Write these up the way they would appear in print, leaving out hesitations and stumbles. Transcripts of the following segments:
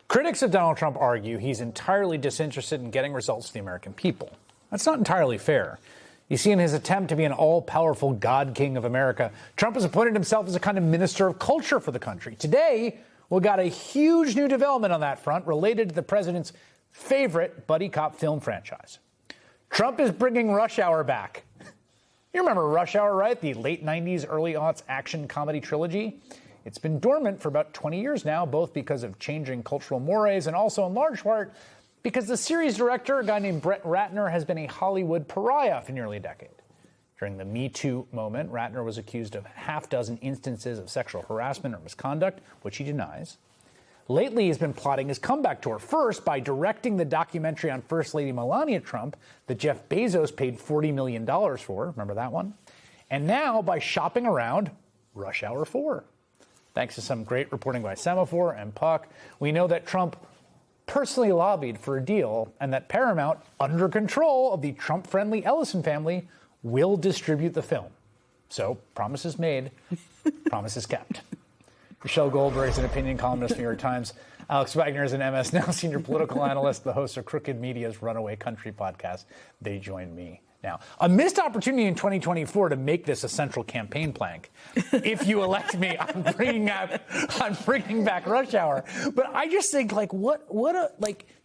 Critics of Donald Trump argue he's entirely disinterested in getting results to the American people. That's not entirely fair. You see, in his attempt to be an all-powerful God King of America, Trump has appointed himself as a kind of minister of culture for the country. Today, we got a huge new development on that front related to the president's favorite buddy cop film franchise. Trump is bringing Rush Hour back. You remember Rush Hour, right? The late 90s, early aughts action comedy trilogy. It's been dormant for about 20 years now, both because of changing cultural mores and also in large part because the series director, a guy named Brett Ratner, has been a Hollywood pariah for nearly a decade. During the Me Too moment, Ratner was accused of half dozen instances of sexual harassment or misconduct, which he denies. Lately, he's been plotting his comeback tour, first by directing the documentary on First Lady Melania Trump that Jeff Bezos paid $40 million for. Remember that one? And now by shopping around Rush Hour 4. Thanks to some great reporting by Semaphore and Puck, we know that Trump personally lobbied for a deal and that Paramount, under control of the Trump-friendly Ellison family, will distribute the film. So, promises made, promises kept. Michelle Goldberg is an opinion columnist for New York Times. Alex Wagner is an MS Now senior political analyst, the host of Crooked Media's Runaway Country podcast. They join me now. A missed opportunity in 2024 to make this a central campaign plank. If you elect me, I'm bringing back Rush Hour. But I just think,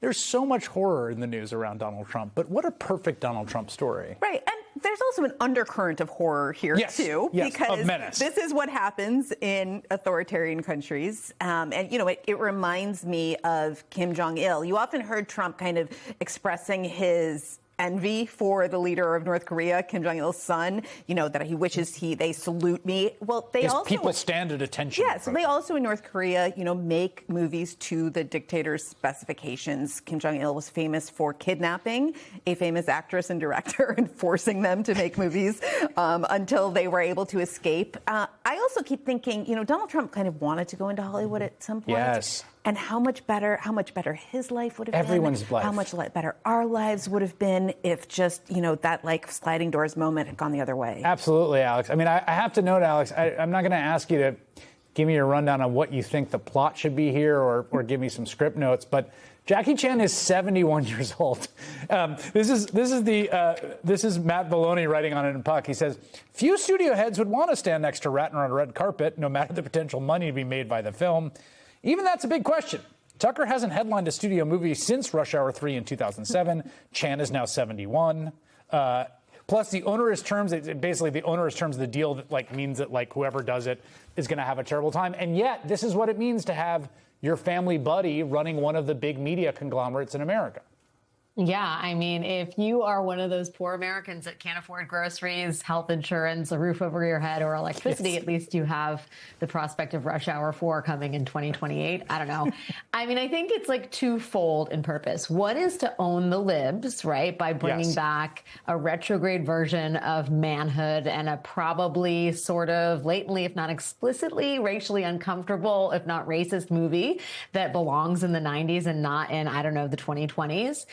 there's so much horror in the news around Donald Trump, but what a perfect Donald Trump story. Right. And there's also an undercurrent of horror here, too. Yes, because of menace. This is what happens in authoritarian countries. It reminds me of Kim Jong-il. You often heard Trump kind of expressing his envy for the leader of North Korea, Kim Jong-il's son, that he wishes they salute me. Well, people stand at attention. Yes, they also in North Korea, make movies to the dictator's specifications. Kim Jong-il was famous for kidnapping a famous actress and director and forcing them to make movies until they were able to escape. I also keep thinking, Donald Trump kind of wanted to go into Hollywood at some point. Yes. And how much better his life would have been. Everyone's life. How much better our lives would have been if just, that sliding doors moment had gone the other way. Absolutely, Alex. I mean, I have to note, Alex, I'm not going to ask you to give me a rundown on what you think the plot should be here or give me some script notes, but Jackie Chan is 71 years old. This is Matt Belloni writing on it in Puck. He says, few studio heads would want to stand next to Ratner on a red carpet, no matter the potential money to be made by the film. Even that's a big question. Tucker hasn't headlined a studio movie since Rush Hour 3 in 2007. Chan is now 71. Plus, the onerous terms of the deal that means that whoever does it is going to have a terrible time. And yet, this is what it means to have your family buddy running one of the big media conglomerates in America. Yeah, I mean, if you are one of those poor Americans that can't afford groceries, health insurance, a roof over your head, or electricity, yes, at least you have the prospect of Rush Hour 4 coming in 2028. I don't know. I mean, I think it's twofold in purpose. One is to own the libs, right, by bringing back a retrograde version of manhood and a probably sort of latently, if not explicitly, racially uncomfortable, if not racist movie that belongs in the 90s and not in, the 2020s.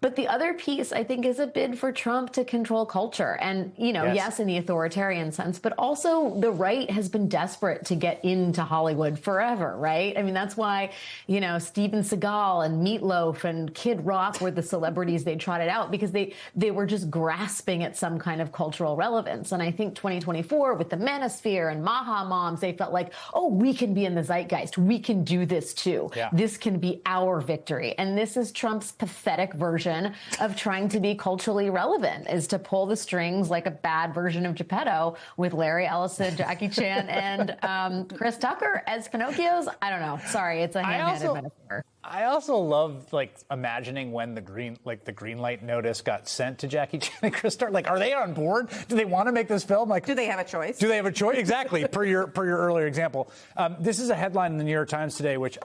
But the other piece, I think, is a bid for Trump to control culture. And, yes, in the authoritarian sense, but also the right has been desperate to get into Hollywood forever, right? I mean, that's why, Steven Seagal and Meatloaf and Kid Rock were the celebrities they trotted out because they were just grasping at some kind of cultural relevance. And I think 2024 with the Manosphere and Maha Moms, they felt like, oh, we can be in the zeitgeist. We can do this too. Yeah. This can be our victory. And this is Trump's pathetic version of trying to be culturally relevant, is to pull the strings like a bad version of Geppetto with Larry Ellison, Jackie Chan, and Chris Tucker as Pinocchios. I don't know. Sorry, it's a ham-handed metaphor. I also love imagining when the green light notice got sent to Jackie Chan and Chris Tucker. Are they on board? Do they want to make this film? Do they have a choice? Do they have a choice? Exactly. per your earlier example. This is a headline in the New York Times today, which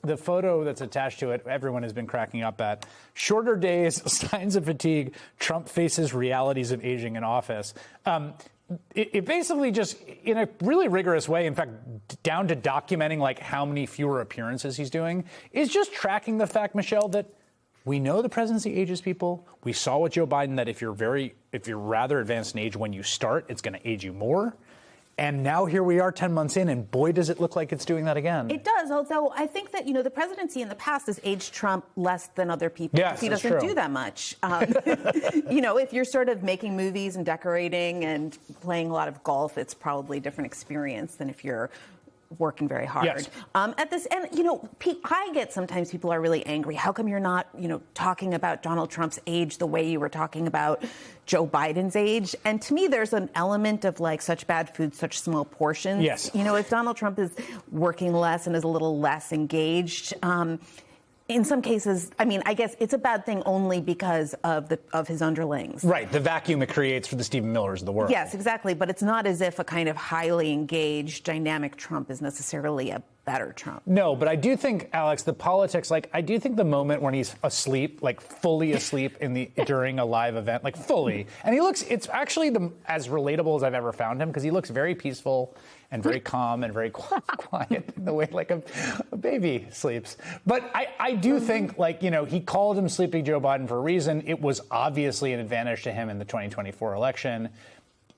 the photo that's attached to it, everyone has been cracking up at. Shorter days, signs of fatigue. Trump faces realities of aging in office. It basically just, in a really rigorous way, in fact, down to documenting how many fewer appearances he's doing, is just tracking the fact, Michelle, that we know the presidency ages people. We saw with Joe Biden that if you're rather advanced in age when you start, it's going to age you more. And now here we are 10 months in, and boy, does it look like it's doing that again. It does, although I think that, the presidency in the past has aged Trump less than other people. Yes, he doesn't do that much. If you're sort of making movies and decorating and playing a lot of golf, it's probably a different experience than if you're working very hard. Yes. At this, and Pete, I get sometimes people are really angry. How come you're not, talking about Donald Trump's age the way you were talking about Joe Biden's age? And to me, there's an element of like such bad food, such small portions. Yes. If Donald Trump is working less and is a little less engaged, in some cases, I guess it's a bad thing only because of his underlings. Right, the vacuum it creates for the Stephen Millers of the world. Yes, exactly. But it's not as if a kind of highly engaged, dynamic Trump is necessarily a better Trump. No, but I do think, Alex, the politics, I do think the moment when he's asleep, fully asleep during a live event, fully, and it's actually as relatable as I've ever found him, because he looks very peaceful and very calm and very quiet in the way a baby sleeps. But I do think, he called him Sleepy Joe Biden for a reason. It was obviously an advantage to him in the 2024 election.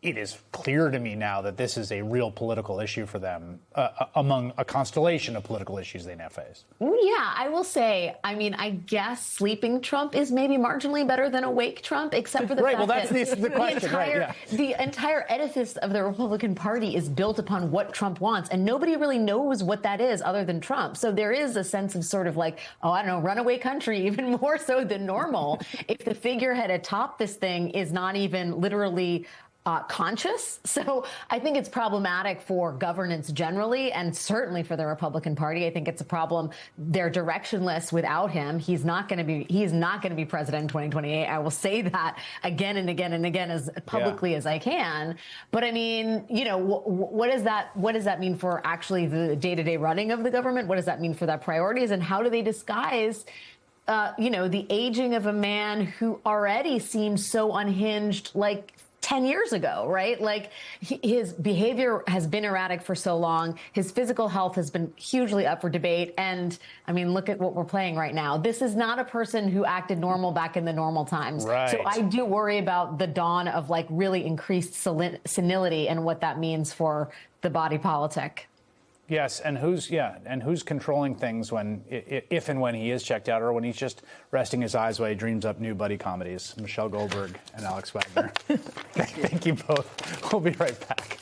It is clear to me now that this is a real political issue for them among a constellation of political issues they now face. Yeah, I will say, I guess sleeping Trump is maybe marginally better than awake Trump, except for the fact that's that the question, the entire edifice of the Republican Party is built upon what Trump wants, and nobody really knows what that is other than Trump. So there is a sense of sort of runaway country, even more so than normal, if the figurehead atop this thing is not even literally conscious. So I think it's problematic for governance generally, and certainly for the Republican Party. I think it's a problem. They're directionless without him. He's not going to be president in 2028. I will say that again and again and again as publicly as I can. But what does that mean for actually the day-to-day running of the government? What does that mean for their priorities, and how do they disguise the aging of a man who already seems so unhinged 10 years ago, right? His behavior has been erratic for so long. His physical health has been hugely up for debate. And look at what we're playing right now. This is not a person who acted normal back in the normal times. Right. So I do worry about the dawn of really increased senility and what that means for the body politic. Yes, and who's controlling things if and when he is checked out, or when he's just resting his eyes while he dreams up new buddy comedies? Michelle Goldberg and Alex Wagner. Thank you both. We'll be right back.